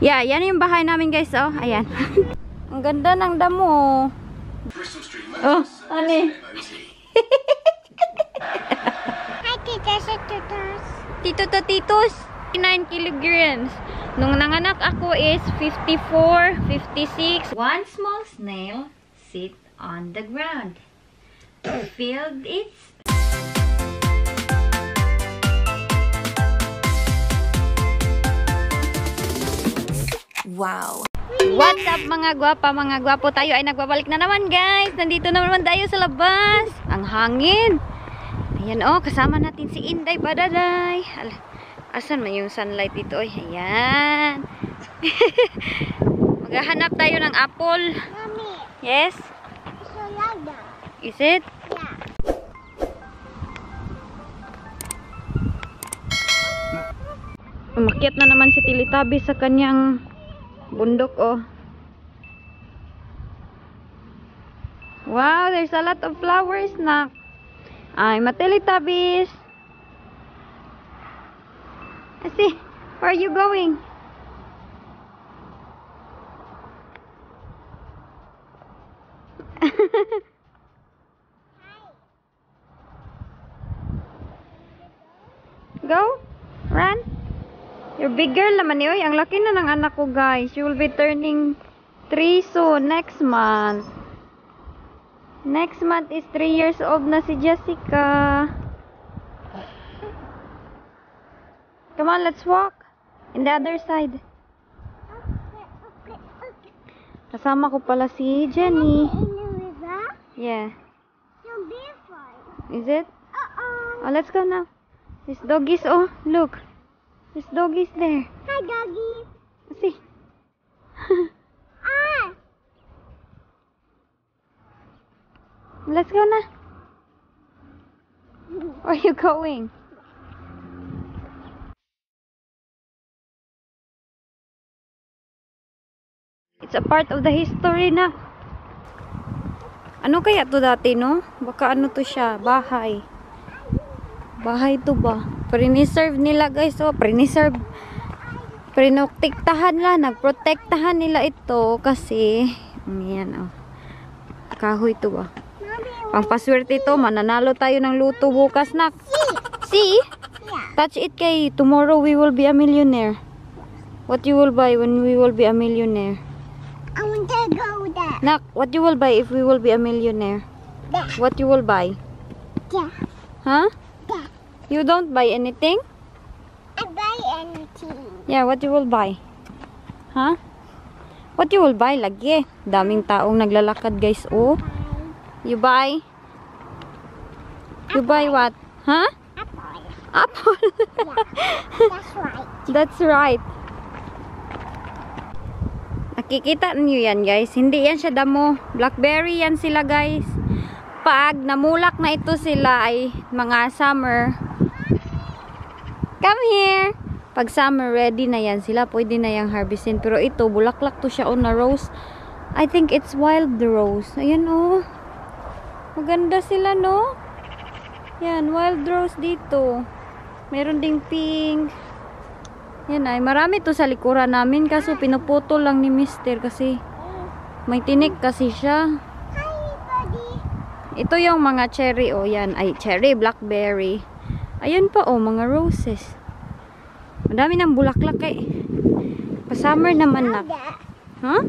Yeah, yan yung bahay namin guys, oh. Ayan. Ang ganda ng damo. Oh, ano Hi, titos at titos. Tito to titos. 9 kilograms. Nung nanganak ako is 54, 56. One small snail sit on the ground. Filled its wow. What's up mga gwapa, mga gwapo? Tayo ay nagbabalik na naman guys. Nandito na naman tayo sa labas. Ang hangin. Ayan oh, kasama natin si Inday Badaday. Asan man yung sunlight dito? Ayan. Maghahanap tayo ng apple. Mommy. Yes? It's so loud. Is it? Yeah. Umakyat na naman si Teletubbies sa kanyang bundok oh. Wow, there's a lot of flowers na. I'm a Teletubbies. I see. Where are you going? Go. Run. You're big girl naman eh. Oy, ang laki na ng anak ko guys. You will be turning 3 soon next month. Next month is 3 years old na si Jessica. Come on, let's walk. In the other side. Kasama ko pala si Jenny. In the river? Yeah. You'll be fine. Is it? Oh, let's go now. There's doggies. Oh, look. There's doggies there. Hi, doggy. See. Ah! Let's go na. Where are you going? It's a part of the history na. Ano kaya to dati, no? Baka ano to siya? Bahay. Bahay to ba? Preserve nila guys. Oh, preserve. Pinotektahan la. Nagprotektahan nila ito kasi yan oh. Kahoy to ba? Pampaswerte ito. Mananalo tayo ng luto bukas na. See? Touch it kay tomorrow we will be a millionaire. What you will buy when we will be a millionaire? I want to go there. Nak, what you will buy if we will be a millionaire? There. What you will buy? Yeah. Huh? There. You don't buy anything? I buy anything. Yeah, what you will buy? Huh? What you will buy lagi? Daming taong naglalakad guys. Oh. You buy? You buy what? Huh? Apple. Apple. Yeah. That's right. That's right. Nakikita niyo yan guys. Hindi yan siya damo. Blackberry yan sila guys. Pag namulak na ito sila ay mga summer. Come here. Pag summer ready na yan sila. Pwede na yung harvestin. Pero ito bulaklak to siya on na rose. I think it's wild rose. Ayan oh. Maganda sila no. Yan wild rose dito. Meron ding pink. Yan ay, marami to sa likuran namin kaso pinuputol lang ni Mister kasi may tinik kasi siya. Hi, buddy. Ito yung mga cherry oh, yan ay cherry, blackberry. Ayun pa oh, mga roses. Madami ng bulaklak eh. Pa-summer naman na. Huh?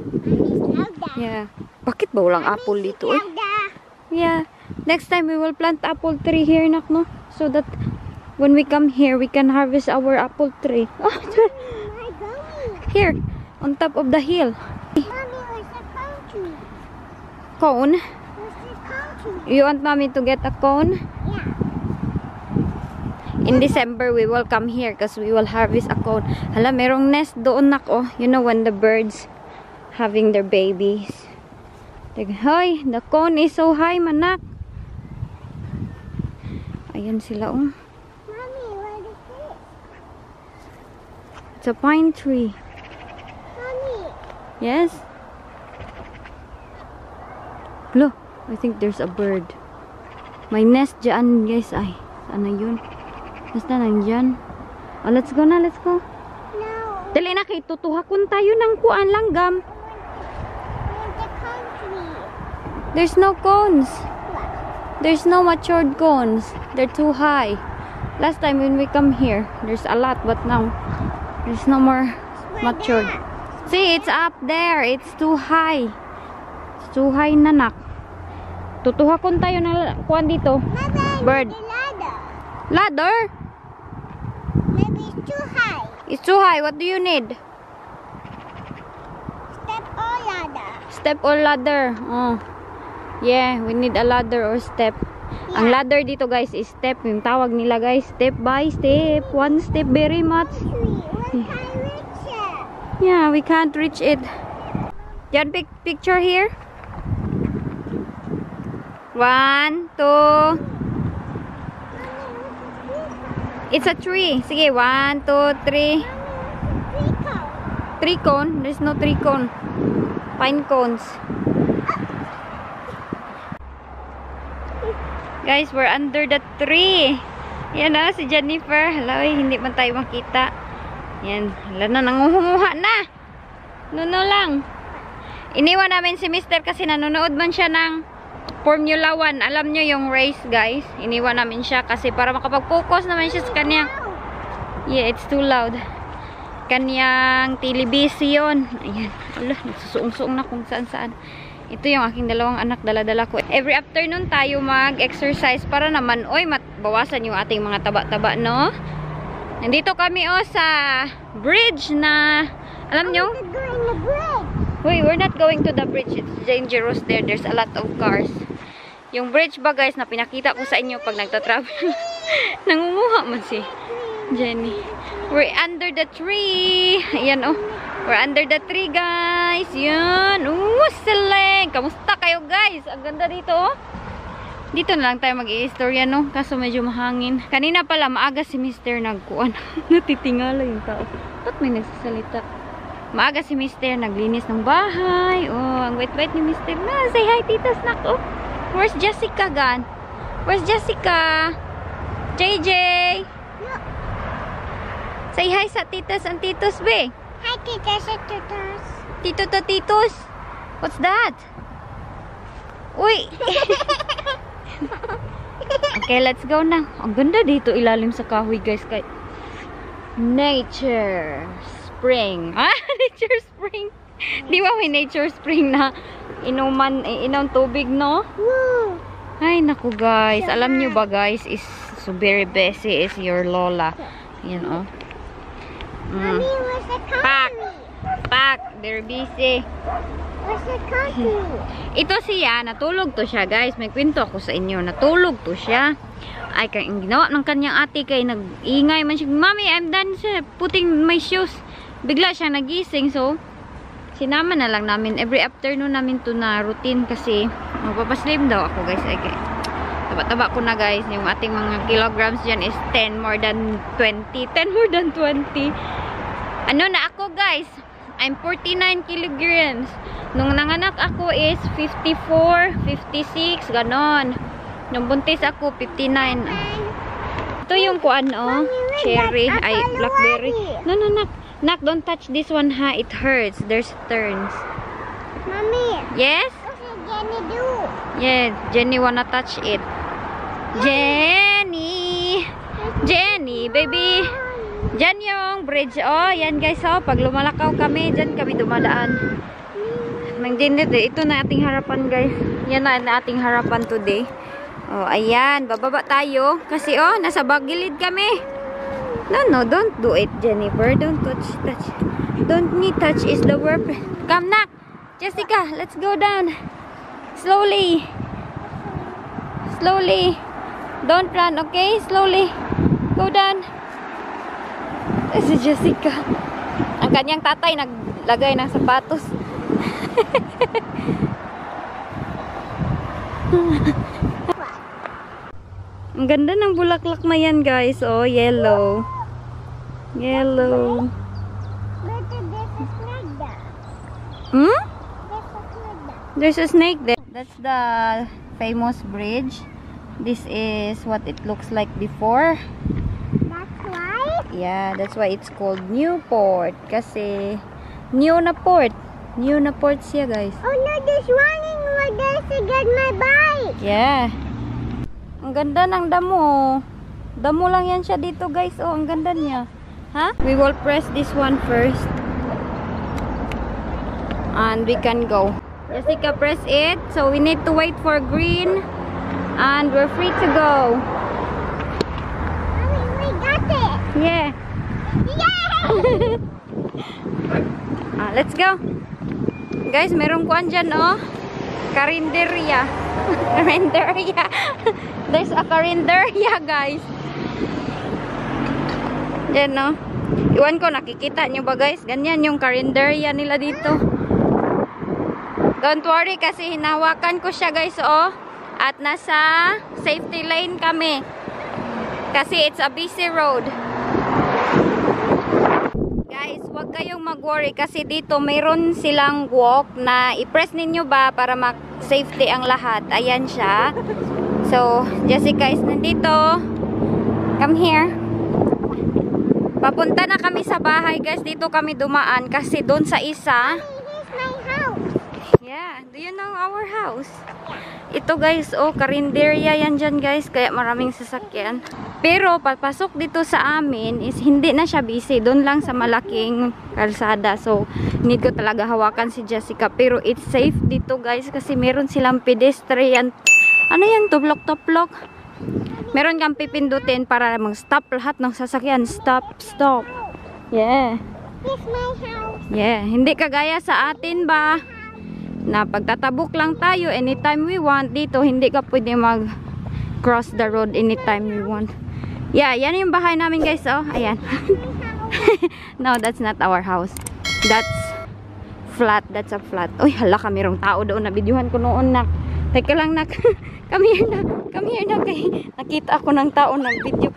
Yeah. Bakit ba walang apple dito eh? Yeah. Next time we will plant apple tree here nak no, so that when we come here, we can harvest our apple tree. Oh, here, on top of the hill. Mommy, where's the country? Cone? Where's the country? You want mommy to get a cone? Yeah. In December, we will come here because we will harvest a cone. Hala, merong nest doon nak oh. You know when the birds having their babies. Hoy, the cone is so high manak. Ayan sila oh. It's a pine tree. Mommy. Yes? Look, I think there's a bird. May nest dyan, guys. Ay, saan na yun? Basta nandyan. Oh, let's go na, let's go. No. Dali na kay tutuhakon tayo ng kuan langgam. Want the country. There's no cones. There's no matured cones. They're too high. Last time when we come here, there's a lot, but now there's no more matured. See, it's up there. It's too high. It's too high, nanak. Tutuhakon tayo ng kuan dito. Mother, Bird. the ladder. Ladder? Maybe it's too high. It's too high. What do you need? Step or ladder. Step or ladder? Oh. Yeah, we need a ladder or step. Ang ladder dito guys is step. Yung tawag nila guys, step by step. One step very much. Country. What can I reach it? Yeah, we can't reach it. Yan, picture here. 1, 2. It's a tree. Sige, 1, 2, 3. 3 cone. There's no 3 cone. Pine cones. Guys, we're under the tree. Yan na, si Jennifer. Hello, hindi man tayo makita. Yan. Hala na, nanguhumuha na. Nuno lang. Iniwan namin si Mr. kasi nanonood man siya ng Formula 1. Alam nyo yung race, guys. Iniwan namin siya kasi para makapag-focus naman siya sa kanyang... Yeah, it's too loud. Kanyang television. Ayan. Ala, nagsusuong-suong na kung saan-saan. Ito yung aking dalawang anak, dala-dala ko. Every afternoon tayo mag-exercise para naman, oy, bawasan yung ating mga taba-taba, no? Nandito kami, oh, sa bridge na, alam nyo? Wait, we're not going to the bridge. It's dangerous there. There's a lot of cars. Yung bridge ba, guys, na pinakita ko sa inyo pag nagtatravel. Nangunguha man si Jenny. We're under the tree. Ayan, oh. We're under the tree, guys. Yan. Seleng. Kamusta kayo, guys? Ang ganda dito, oh. Dito na lang tayo mag-i-istorya, no? Kaso medyo mahangin. Kanina pala, maaga si Mr. nagkuan. Natitingala yung tao. Ba't may nagsasalita? Maaga si Mr. naglinis ng bahay. Oh, ang wait-wait ni Mr. na. Say hi, Tita Snack, oh. Where's Jessica, gan? Where's Jessica? JJ? Say hi sa titas and titos, be. Hi, titas and titos. Tito to titos. What's that? Uy. Okay, let's go na. Ang ganda dito ilalim sa kahoy, guys. Kay Nature Spring. Ah, Nature Spring. Di ba may Nature Spring na inom tubig, no? Woo. Ay, naku, guys. Alam nyo ba, guys, is so very busy is your lola. Yan, oh. Mommy, where's the Pack. country? Pack. They're busy. Where's the country? Ito siya, natulog to siya, guys. May kwento ako sa inyo. Natulog to siya. Ay, kaya ginawa ng kanyang ate kay nag-ingay man siya. Mommy, I'm done putting my shoes. Bigla siya nagising. So, sinama na lang namin. Every afternoon namin to na routine kasi magpapaslim daw ako, guys. Ay, taba-taba ko na, guys. Yung ating mga kilograms dyan is 10 more than 20. 10 more than 20. Ano na ako, guys? I'm 49 kilograms. Nung nanganak ako is 54, 56, ganon. Nung buntis ako, 59. Ito yung kuan, oh. Cherry. Ay, blackberry. No, no, no. Nak, don't touch this one, ha. It hurts. There's thorns. Mommy, Yes? what did Jenny do? Yes, Jenny wanna touch it. Jenny! Jenny, baby! Diyan yung bridge. Oh, yan guys, oh. Pag lumalakaw kami, dyan kami dumadaan. Ito na ating harapan, guys. Yan na ating harapan today. Oh, ayan. Bababa tayo. Kasi, oh, nasa bagilid kami. No, don't do it, Jennifer. Don't touch. Don't need touch is the word. Come, Nak. Jessica, let's go down. Slowly. Slowly. Don't run, okay? Slowly. Go down. Si Jessica. Ang kanyang tatay naglagay ng sapatos. Ang ganda ng bulaklak na yan, guys. Oh, yellow. Yellow. But there's a snake there. Hmm? There's a snake there. There's a snake there. That's the famous bridge. This is what it looks like before. That's right. Yeah, that's why it's called Newport. Kasi, new na port. New na port siya, guys. Oh no, there's running like this to get my bike. Yeah. Ang ganda ng damo. Damo lang yan siya dito, guys. Oh, ang ganda niya. Ha? We will press this one first. And we can go. Jessica, press it. So, we need to wait for green. And we're free to go. Mommy, we got it. Yeah. Yay! Let's go. Guys, meron kuan dyan, oh. Karinderya. Karinderya. There's a karinderya, guys. Yan, no? Iwan ko, nakikita nyo ba, guys? Ganyan yung karinderya nila dito. Don't worry, kasi hinawakan ko siya, guys, oh. At nasa safety lane kami. Kasi it's a busy road. Guys, huwag kayong mag-worry kasi dito mayroon silang walk na i-press ninyo ba para mag-safety ang lahat. Ayan siya. So, Jessica is nandito. Come here. Papunta na kami sa bahay, guys. Dito kami dumaan kasi doon sa isa. Here's my house. Yeah, do you know our house? Ito, guys, oh, karinderya yan dyan, guys. Kaya maraming sasakyan. Pero, papasok dito sa amin is hindi na siya busy. Doon lang sa malaking kalsada. So, need ko talaga hawakan si Jessica. Pero, it's safe dito, guys. Kasi meron silang pedestrian. Ano yan? Tublok-tublok. Meron kang pipindutin para mag-stop lahat ng sasakyan. Stop, stop. Yeah. Here's my house. Yeah. Hindi kagaya sa atin ba? Na pagtatabok lang tayo anytime we want. Dito, hindi ka pwede mag-cross the road anytime we want. Yeah, yan yung bahay namin, guys. Oh, ayan. No, that's not our house. That's flat. That's a flat. Uy, hala ka, mayroong tao doon. Nabidyohan ko noon, nak. Teka lang, nak. Come here, nak. Come here, nak. Nakita ako ng tao ng video.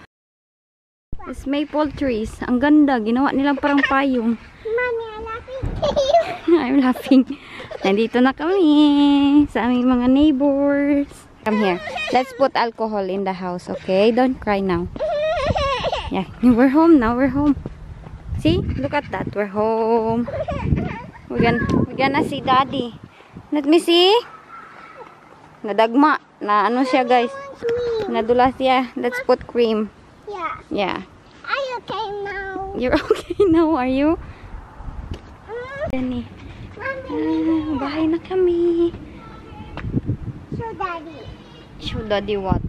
It's maple trees. Ang ganda. Ginawa nilang parang payong. Mommy, I'm laughing at you. I'm laughing. Nandito na kami sa aming mga neighbors. Come here. Let's put alcohol in the house, okay? Don't cry now. Yeah, we're home now. We're home. See? Look at that. We're home. We're gonna see Daddy. Let me see. Nadagma. Na ano siya, guys? Nadula siya. Let's put cream. Yeah. Yeah. Are you okay now? You're okay now, are you? Danny. Mommy, Bahay na kami. show Daddy. Show Daddy what?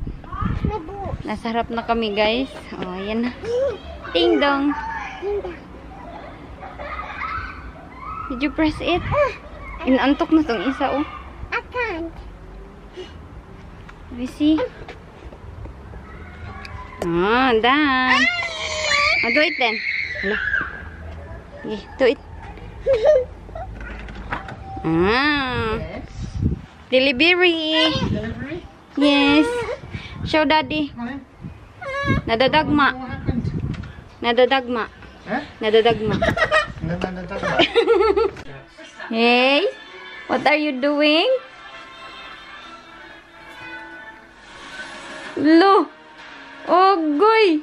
My book. Nasa harap na kami, guys. Oh, ayan na. Ding dong. Did you press it? Inantok na tong isa, oh. I can't. Let me see. Ah, done. Oh, do it then. Hala. Okay, do it. Ah. Delivery. Delivery? Yes. Show Daddy. What Nadadagma. happened? Nadadagma. Huh? Nadadagma. Hey, what are you doing? Lo. Oh, goy.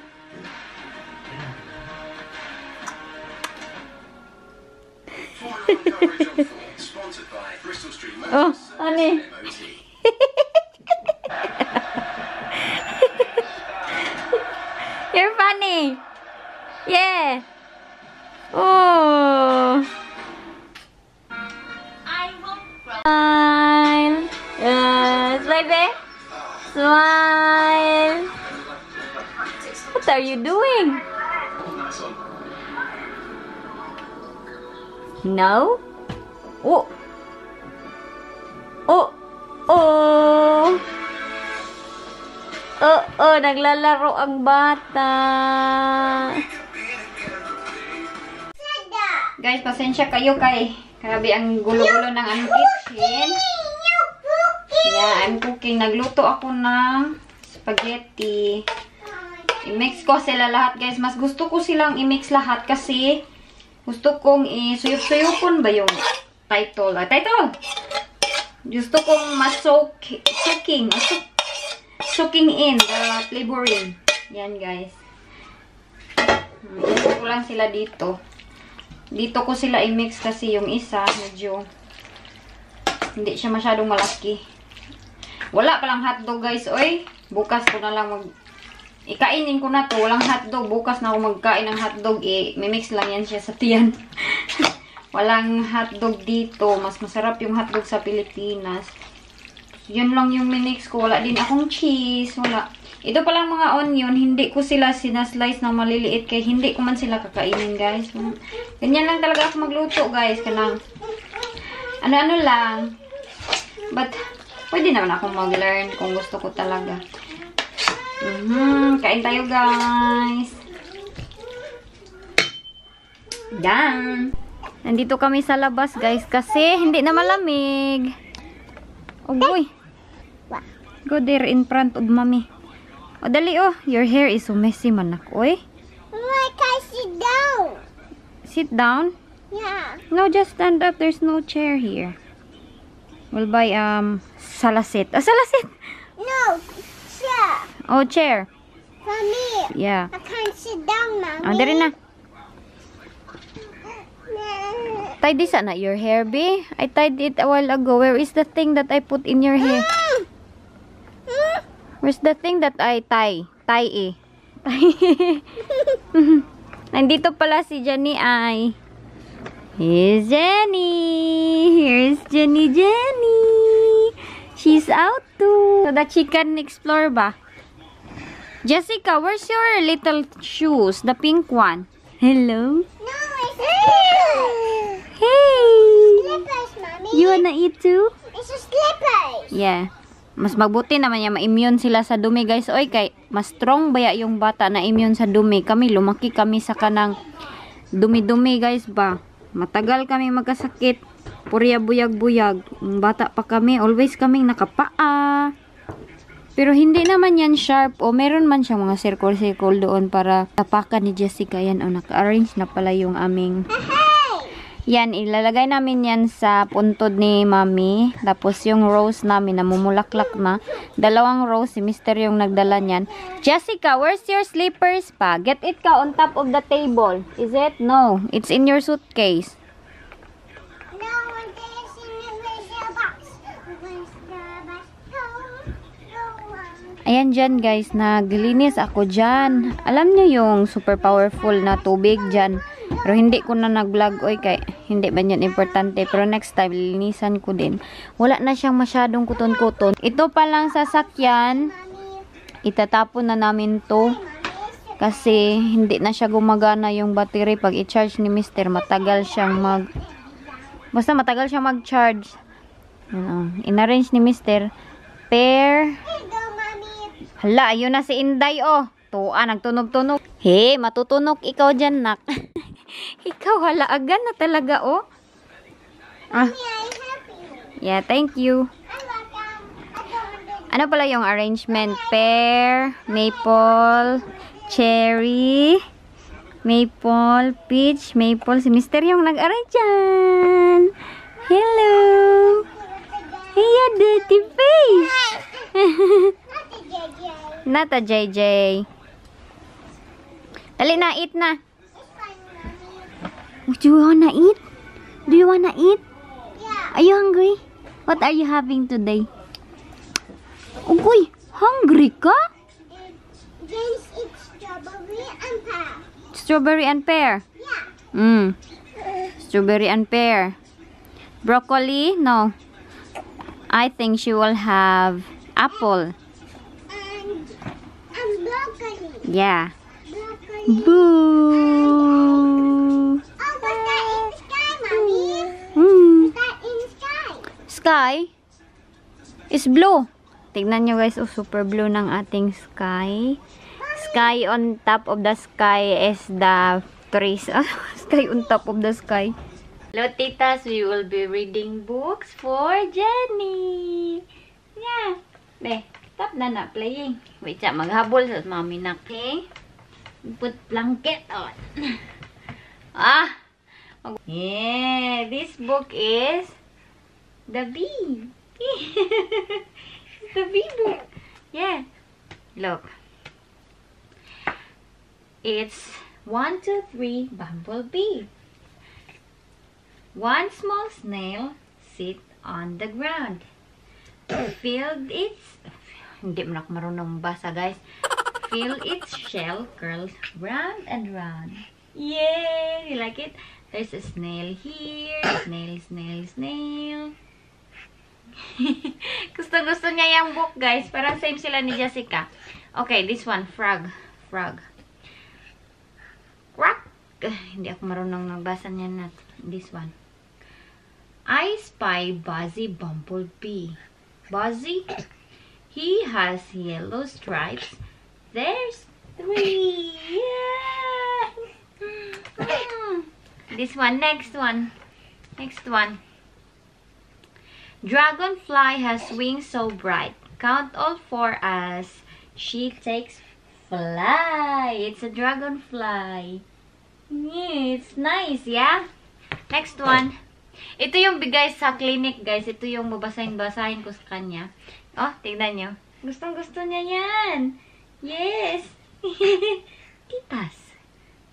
Sponsored by Bristol Street Oh, Motors honey. MOT. You're funny. Yeah. Oh. Smile. Yes, baby. Smile. What are you doing? Nice one. No? Oh. Oh. Oh. Oh, naglalaro ang bata. Guys, pasensya kayo kay grabe ang gulo-gulo ng aming kitchen. Yeah, I'm cooking. Nagluto ako ng spaghetti. I-mix ko sila lahat, guys. Mas gusto ko silang i-mix lahat kasi gusto kong i-suyup-suyupon ba yung title? Title! Gusto kong soaking in the flavoring. Yan, guys. Mix ko lang sila dito. Dito ko sila i-mix kasi yung isa medyo hindi siya masyadong malaki. Wala palang hotdog guys. Oy, bukas ko na lang ikainin ko na to. Walang hotdog. Bukas na ako magkain ng hotdog. Mimix lang yan siya sa tiyan. Walang hotdog dito. Mas masarap yung hotdog sa Pilipinas. Yun lang yung minix ko. Wala din akong cheese. Wala. Ito palang mga onion. Hindi ko sila sinaslice ng maliliit. Kaya hindi ko man sila kakainin guys. Ganyan lang talaga ako magluto guys. Kanang ano-ano lang. But pwede naman akong mag-learn kung gusto ko talaga. Kain tayo, guys. Done. Nandito kami sa labas, guys, kasi hindi na malamig. Oh, boy. Go there in front of mommy. O, dali, oh. Your hair is so messy, manak. Oy. Why can't I sit down? Sit down? Yeah. No, just stand up. There's no chair here. We'll buy, salasit. Salasit! No, chair. Oh, chair. For me. Yeah. I can't sit down, mommy. Dari na. Tie this na your hair, be. I tied it a while ago. Where is the thing that I put in your hair? Where's the thing that I tie? Tie Nandito pala si Jenny ay. Here's Jenny. Here's Jenny. She's out too. So that she can explore ba? Jessica, where's your little shoes? The pink one. Hello? No, it's slippers. Hey! Slippers, mommy. You wanna eat too? It's a slippers. Yeah. Mas mabuti naman niya ma-immune sila sa dumi, guys. Oy, kay mas strong baya yung bata na immune sa dumi. Kami, lumaki kami sa kanang dumi-dumi, guys ba. Matagal kami magkasakit. Purya buyag-buyag. Bata pa kami, always kaming nakapaa. Pero hindi naman yan sharp. O meron man siyang mga circle-circle doon para tapakan ni Jessica. Yan, o naka-arrange na pala yung aming... Yan, ilalagay namin yan sa puntod ni Mami. Tapos yung rose namin, namumulaklak na. 2 rose, si Mr. yung nagdala niyan. Jessica, where's your slippers pa? Get it ka on top of the table. Is it? No, it's in your suitcase. No, it's in the radio box. Where's the bus? Ayan dyan guys, naglinis ako dyan. Alam nyo yung super powerful na tubig dyan. Pero hindi ko na nag-vlog, oy, kay hindi ba yan importante. Pero next time, linisan ko din. Wala na siyang masyadong kuton-kuton. Ito pa lang sasakyan, itatapon na namin to. Kasi hindi na siya gumagana yung battery. Pag i-charge ni Mr. matagal siyang basta matagal siyang mag-charge. In-arrange ni Mr. Pair. Hala, ayun na si Inday, oh. Tuwa, nagtunog-tunog. Hey, matutunog ikaw dyan, nak. Ikaw, halaagan na talaga, oh. Ah. Yeah, thank you. Ano pala yung arrangement? Pear, maple, cherry, maple, peach, maple. Si Mr. yung nag-arrange dyan. Hello. Hey, dirty face. Not a JJ. Dali na, eat na. Do you wanna eat? Do you wanna eat? Yeah. Are you hungry? What are you having today? Uy, hungry ka? James eats strawberry and pear. Strawberry and pear. Yeah. Strawberry and pear. Broccoli? No. I think she will have apple. And broccoli. Yeah. Broccoli. Boo! Oh, what's that in the sky, mommy? What's that in the sky? Sky is blue. Tignan nyo guys, oh, super blue ng ating sky. Sky on top of the sky is the trees. Sky on top of the sky. Hello, titas. We will be reading books for Jenny. Yeah. Be, stop na playing. Wait, siya, maghabol sa mami na. Okay? Put blanket on. Yeah, this book is The Bee. The Bee book. Yeah. Look. It's 1, 2, 3, bumblebee. One small snail sit on the ground. Filled its... Hindi mo na ako marunong basa, guys. Filled its shell curls round and round. Yay! You like it? There's a snail here. Snail, snail, snail. Gusto niya yung book, guys. Parang same sila ni Jessica. Okay, this one. Frog. Frog. Quack! Hindi ako marunong nagbasa niyan. This one. I spy Buzzy Bumblebee. Buzzy? He has yellow stripes. There's 3. Yeah! This one. Next one. Next one. Dragonfly has wings so bright. Count all 4 as she takes fly. It's a dragonfly. Yeah, it's nice, yeah? Next one. Ito yung bigay sa clinic, guys. Ito yung babasahin ko sa kanya. Oh, tignan nyo. Gustong-gusto niya yan. Yes. Titas.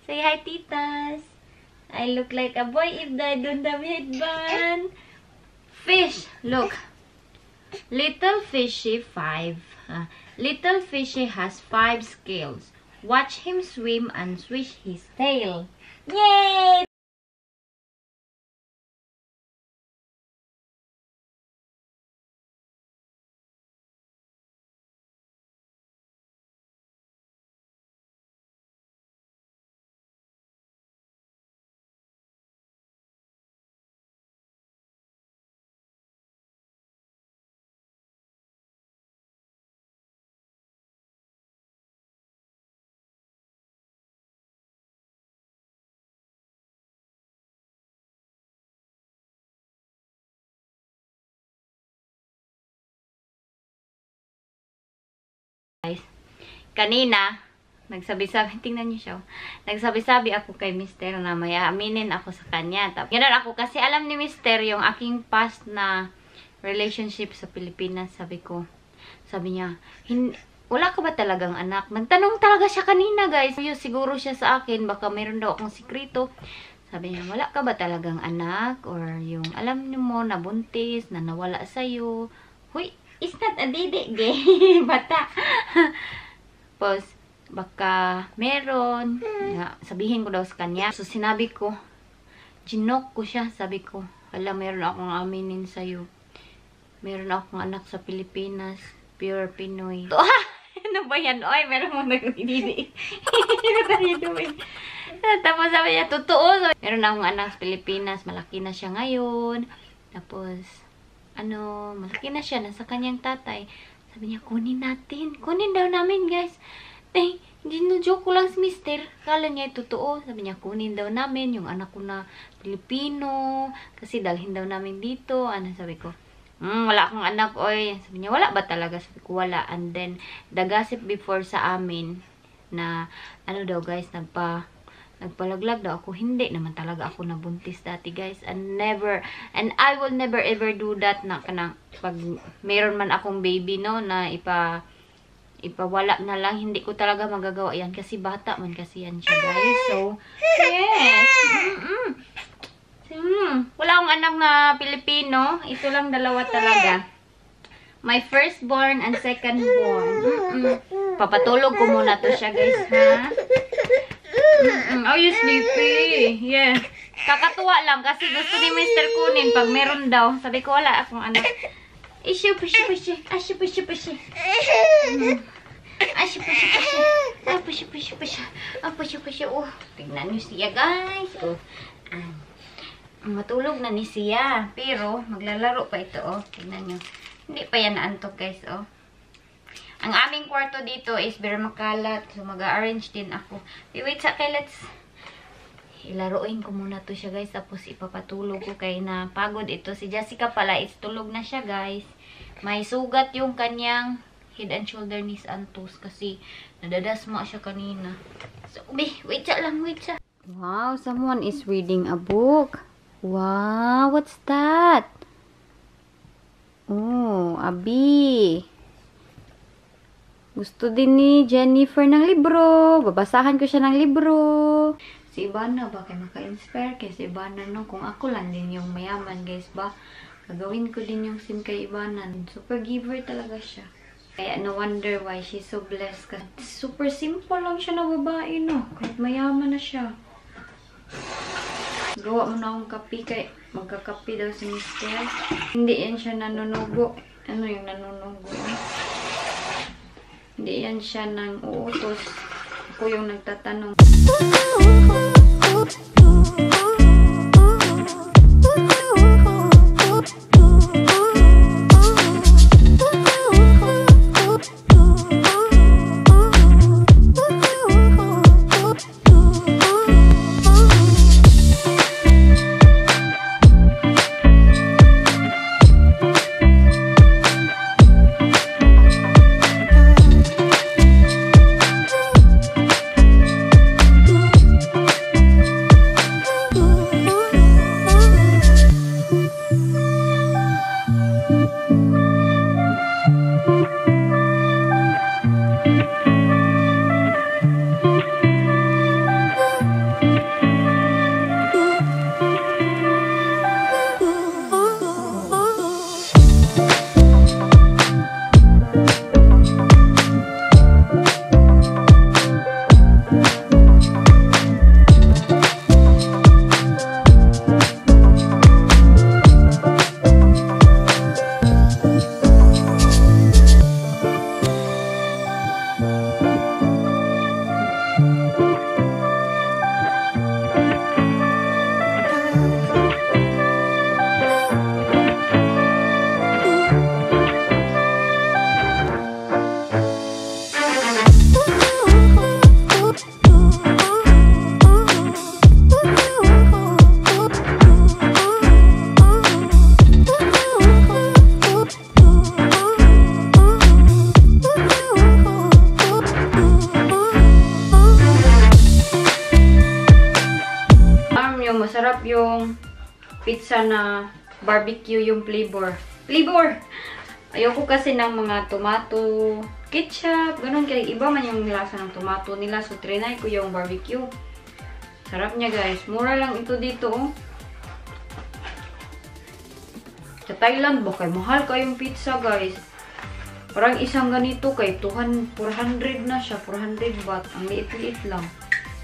Say hi, Titas. I look like a boy if I don't have headband. Fish. Look. Little fishy 5. Little fishy has 5 scales. Watch him swim and swish his tail. Yay! Guys, kanina, nagsabi-sabi, tingnan niyo siya. Nagsabi-sabi ako kay Mister na may aminin ako sa kanya. Ganun ako kasi alam ni Mister yung aking past na relationship sa Pilipinas. Sabi niya, wala ka ba talagang anak? Nagtanong talaga siya kanina, guys. Siguro siya sa akin, baka meron daw akong sikreto. Sabi niya, wala ka ba talagang anak? Or yung alam niyo mo, nabuntis, na nawala sa'yo. Huy! It's not a didi, gay. Bata. Tapos, baka meron. Sabihin ko daw sa kanya. So, sinabi ko, ginok ko siya. Sabi ko, alam, meron akong aminin sa'yo. Meron akong anak sa Pilipinas. Pure Pinoy. Ano ba yan? Oy, meron mo nag-didi. What are you doing? Tapos sabi niya, totoo. So, meron akong anak sa Pilipinas. Malaki na siya ngayon. Tapos, malaki na siya, nasa kanyang tatay. Sabi niya, kunin natin. Kunin daw namin, guys. Eh, joke ko lang si Mister. Kala niya totoo. Sabi niya, kunin daw namin yung anak ko na Pilipino. Kasi dalhin daw namin dito. Sabi ko, wala akong anak, oy. Sabi niya, wala ba talaga? Sabi ko, wala. And then, the gossip before sa amin na, daw, guys, nagpalaglag daw ako. Hindi naman talaga ako nabuntis dati, guys. And I will never ever do that na kanang pag meron man akong baby, no, na ipawala na lang. Hindi ko talaga magagawa yan kasi bata man kasi yan siya, guys. So, yes. Wala akong anak na Pilipino. Ito lang dalawa talaga. My firstborn and secondborn. Papatulog ko muna to siya, guys, ha? Oh, you sleepy. Yeah. Kakatuwa lang kasi gusto ni Mr. kunin pag meron daw. Sabi ko, wala akong anak. Isyo, pushy. Asyo, pushy. Asyo, pushy. Oh, tingnan niyo siya, guys. Oh. Matulog na ni siya. Pero, maglalaro pa ito, oh. Tingnan niyo. Hindi pa yan naantok, guys, oh. Ang aming kwarto dito is very makalat. So, mag-arrange din ako. Wait, let's ilaruin ko muna to siya, guys. Tapos, ipapatulog ko kay na pagod ito. Si Jessica pala is tulog na siya, guys. May sugat yung kanyang head and shoulder knees and toes kasi nadadasma siya kanina. So, wait siya. Wow, someone is reading a book. Wow, what's that? Oh, a bee. Gusto din ni Jennifer ng libro. Babasahan ko siya ng libro. Si Ivana ba? Kaya maka-inspire kay si Ivana, no? Kung ako lang din yung mayaman, guys ba? Gagawin ko din yung sim kay Ivana. Super giver talaga siya. Kaya no wonder why she's so blessed. Kasi super simple lang siya na babae, no? Kahit mayaman na siya. Gawa mo na akong kape kay magkakape daw si Mister. Hindi yan siya nanunugo. Ano yung nanunugo? Hindi yan siya nang uutos. Ako yung nagtatanong. Masarap yung pizza na barbecue yung flavor. Ayoko kasi ng mga tomato, ketchup, ganun. Kaya iba man yung lasa ng tomato nila. So, trinay ko yung barbecue. Sarap niya, guys. Mura lang ito dito, oh. Sa Thailand, bakay mahal kayong pizza, guys. Parang isang ganito kay 400 na siya. 400 baht. Ang liit-liit lang.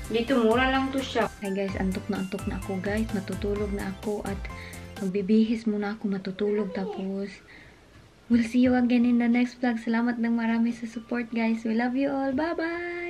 Dito, mura lang to siya. Hi guys, antok na ako guys. Matutulog na ako at magbibihis muna ako matutulog. Tapos, we'll see you again in the next vlog. Salamat ng marami sa support guys. We love you all. Bye-bye!